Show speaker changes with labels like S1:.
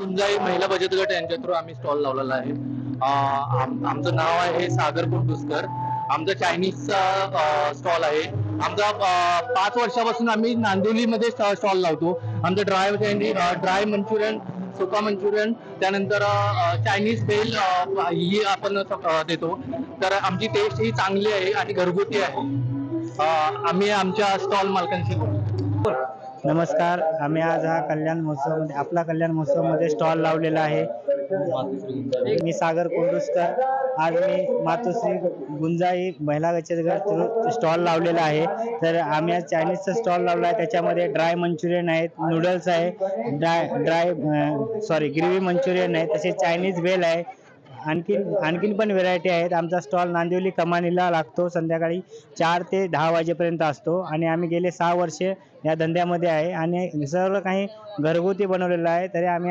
S1: गुंजाई महिला बचत गट यांच्या थ्रू आम्ही स्टॉल लावलेला आहे. आमचं नाव आहे सागर कुंडुसकर. आमचा चायनीजचा स्टॉल आहे. आमचा 5 वर्षापासून आम्ही नांदिवलीमध्ये स्टॉल लावतो. आमचं ड्राय मंचुरियन, सुका मंचुरियन, त्यानंतर चायनीज भेल ही आपण देतो. तर आमची टेस्ट ही चांगली आहे आणि घरगुती आहे. आम्ही आमच्या स्टॉल मालकांशी बोलतो.
S2: नमस्कार. आम्ही आज हा कल्याण महोत्सव आपला कल्याण महोत्सव मध्ये स्टॉल लावलेला आहे. मी सागर कोंडुसकर. आज मी मातोश्री गुंजाई महिला बचत गट स्टॉल लावलेला आहे. तर आम्ही आज चायनीजचा स्टॉल लावला आहे. त्याच्यामध्ये ड्राय मंचुरियन आहेत, नूडल्स आहे, ग्रेव्ही मंचुरियन आहे, तसेच चायनीज भेल आहे. आणखीन पण व्हेरायटी आहेत. आमचा स्टॉल नांदिवली कमानीला लागतो. संध्याकाळी 4 ते 10 वाजेपर्यंत असतो आणि आम्ही गेले 6 वर्षे या धंद्यामध्ये आहे आणि सर्व काही घरगुती बनवलेलं आहे. तरी आम्ही